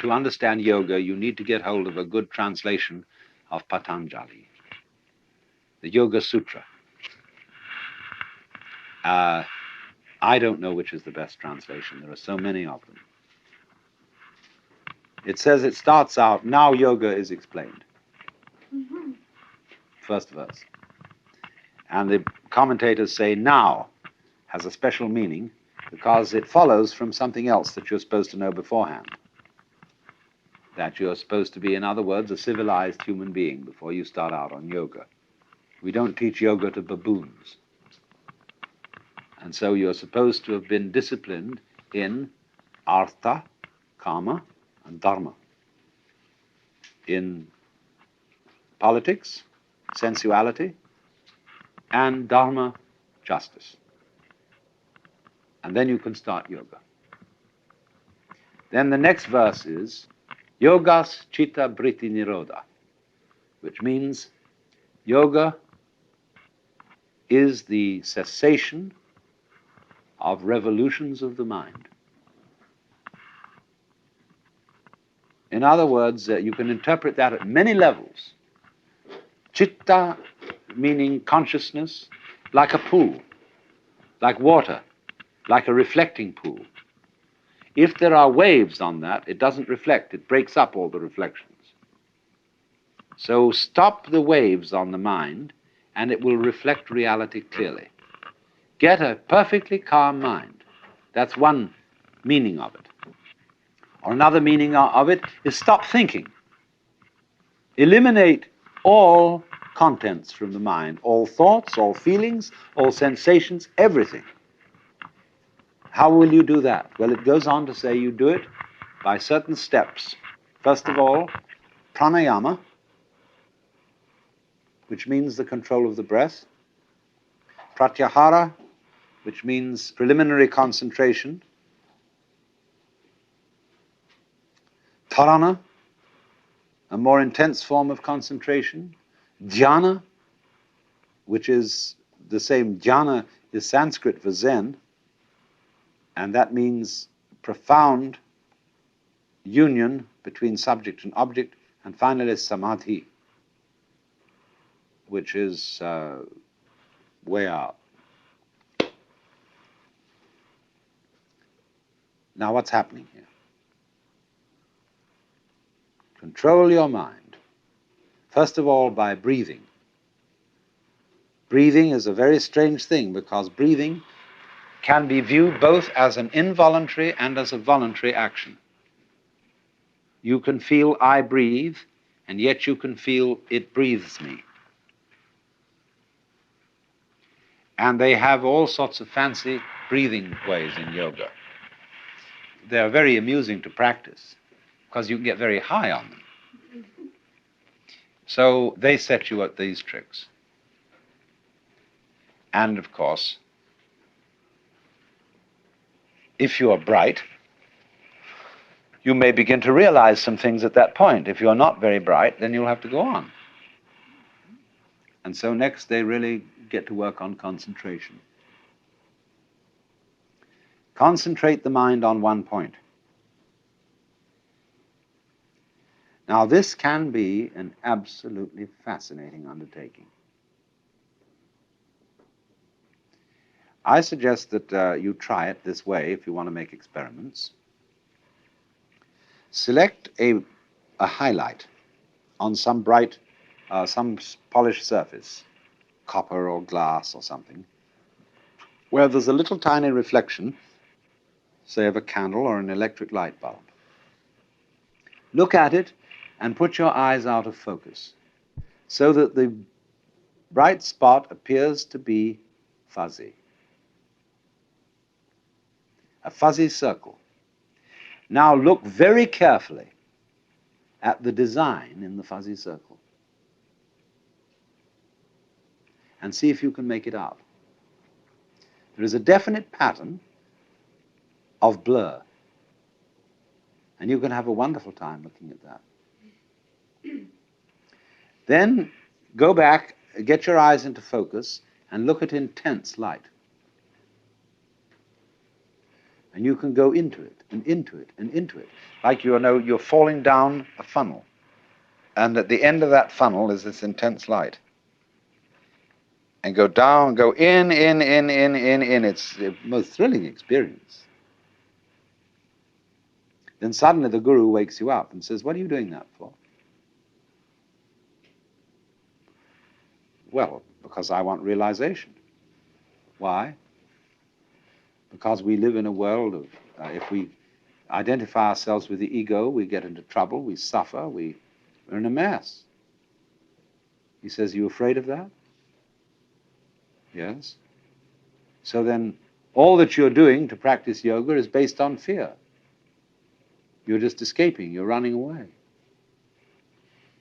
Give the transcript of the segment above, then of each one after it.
to understand yoga, you need to get hold of a good translation of Patanjali, the Yoga Sutra. I don't know which is the best translation. There are so many of them. It says, it starts out, now yoga is explained. First verse. And the commentators say now has a special meaning because it follows from something else that you're supposed to know beforehand. That you're supposed to be, in other words, a civilized human being before you start out on yoga. We don't teach yoga to baboons. And so you're supposed to have been disciplined in artha, kama, and dharma. In politics, sensuality, and dharma, justice. And then you can start yoga. Then the next verse is yogas chitta vritti nirodha, which means yoga is the cessation of revolutions of the mind. In other words, you can interpret that at many levels. Chitta meaning consciousness, like a pool, like water, like a reflecting pool. If there are waves on that, it doesn't reflect, it breaks up all the reflections. So stop the waves on the mind, and it will reflect reality clearly. Get a perfectly calm mind. That's one meaning of it. Or another meaning of it is stop thinking. Eliminate all contents from the mind, all thoughts, all feelings, all sensations, everything. How will you do that? Well, it goes on to say you do it by certain steps. First of all, pranayama, which means the control of the breath. Pratyahara, which means preliminary concentration. Dharana, a more intense form of concentration. Dhyana, which is the same, dhyana is Sanskrit for Zen, and that means profound union between subject and object. And finally, samadhi, which is way out. Now, what's happening here? Control your mind, first of all, by breathing. Breathing is a very strange thing because breathing can be viewed both as an involuntary and as a voluntary action. You can feel I breathe, and yet you can feel it breathes me. And they have all sorts of fancy breathing ways in yoga. They're very amusing to practice because you can get very high on them. So they set you at these tricks. And of course, if you are bright, you may begin to realize some things at that point. If you're not very bright, then you'll have to go on. And so next they really get to work on concentration. Concentrate the mind on one point. Now, this can be an absolutely fascinating undertaking. I suggest that you try it this way if you want to make experiments. Select a highlight on some bright, some polished surface, copper or glass or something, where there's a little tiny reflection, say of a candle or an electric light bulb. Look at it and put your eyes out of focus so that the bright spot appears to be fuzzy. A fuzzy circle. Now look very carefully at the design in the fuzzy circle and see if you can make it out. There is a definite pattern of blur, and you can have a wonderful time looking at that. Then go back, get your eyes into focus, and look at intense light. And you can go into it, and into it, and into it. Like you're falling down a funnel. And at the end of that funnel is this intense light. And go down, go in. It's the most thrilling experience. Then suddenly the guru wakes you up and says, what are you doing that for? Well, because I want realization. Why? Because we live in a world of, if we identify ourselves with the ego, we get into trouble, we suffer, we're in a mess. He says, are you afraid of that? Yes. So then all that you're doing to practice yoga is based on fear. You're just escaping, you're running away.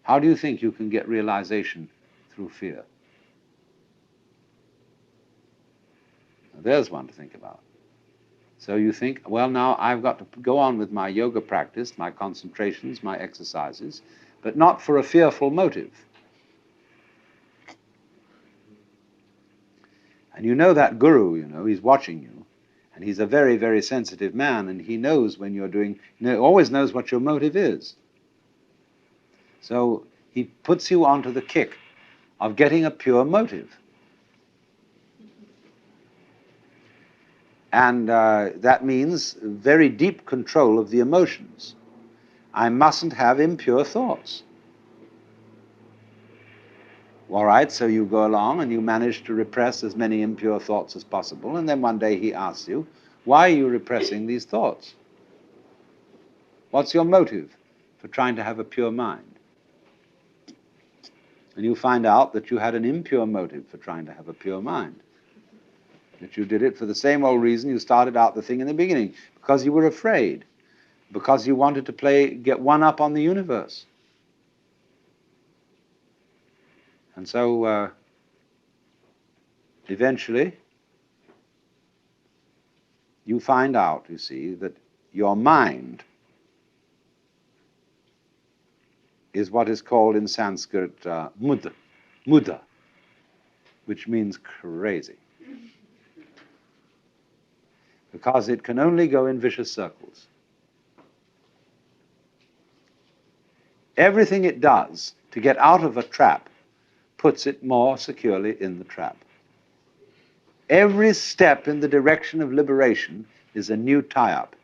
How do you think you can get realization through fear? Now, there's one to think about. So you think, well, now I've got to go on with my yoga practice, my concentrations, my exercises, but not for a fearful motive. And you know that guru, he's watching you, and he's a very, very sensitive man, and he knows when you're doing, always knows what your motive is. So he puts you onto the kick of getting a pure motive. And that means very deep control of the emotions. I mustn't have impure thoughts. All right, so you go along and you manage to repress as many impure thoughts as possible, and then one day he asks you, why are you repressing these thoughts? What's your motive for trying to have a pure mind? And you find out that you had an impure motive for trying to have a pure mind. That you did it for the same old reason you started out the thing in the beginning, because you were afraid, because you wanted to get one up on the universe. And so eventually you find out, you see, that your mind is what is called in Sanskrit muda, which means crazy. Because it can only go in vicious circles. Everything it does to get out of a trap puts it more securely in the trap. Every step in the direction of liberation is a new tie-up.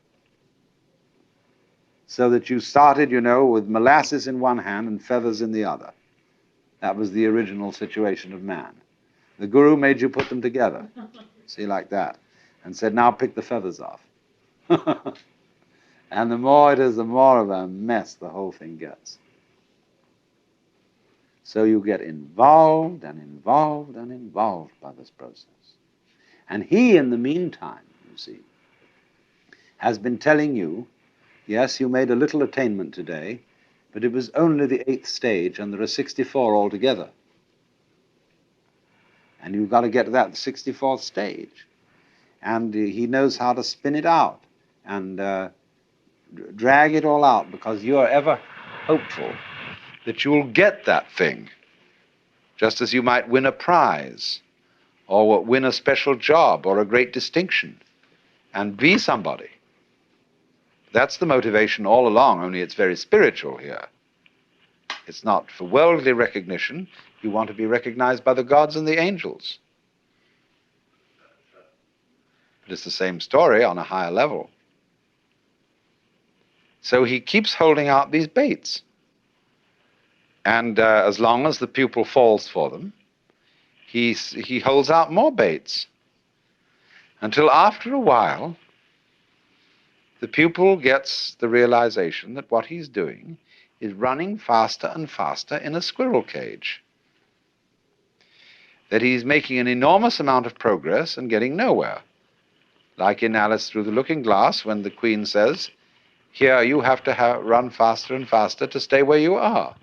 So that you started, with molasses in one hand and feathers in the other. That was the original situation of man. The guru made you put them together, see, like that, and said, now pick the feathers off. And the more it is, the more of a mess the whole thing gets. So you get involved and involved and involved by this process. And he, in the meantime, you see, has been telling you, yes, you made a little attainment today, but it was only the 8th stage, and there are 64 altogether. And you've got to get to that 64th stage. And he knows how to spin it out and drag it all out, because you are ever hopeful that you'll get that thing, just as you might win a prize or win a special job or a great distinction and be somebody. That's the motivation all along, only it's very spiritual here. It's not for worldly recognition. You want to be recognized by the gods and the angels. But it's the same story on a higher level. So he keeps holding out these baits. And as long as the pupil falls for them, he holds out more baits. Until after a while, the pupil gets the realization that what he's doing is running faster and faster in a squirrel cage. That he's making an enormous amount of progress and getting nowhere. Like in Alice Through the Looking Glass, when the Queen says, here you have to run faster and faster to stay where you are.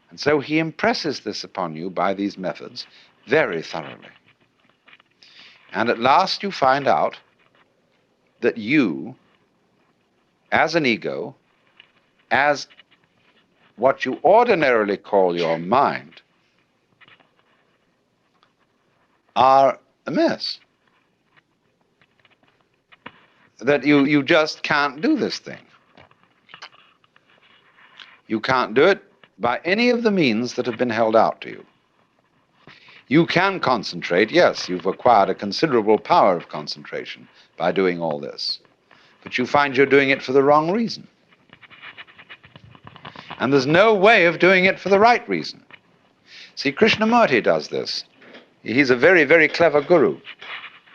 And so he impresses this upon you by these methods very thoroughly. And at last you find out that you, as an ego, as what you ordinarily call your mind, are a mess. that you just can't do this thing. You can't do it by any of the means that have been held out to you. You can concentrate, yes, you've acquired a considerable power of concentration by doing all this, but you find you're doing it for the wrong reason. And there's no way of doing it for the right reason. See, Krishnamurti does this. He's a very, very clever guru.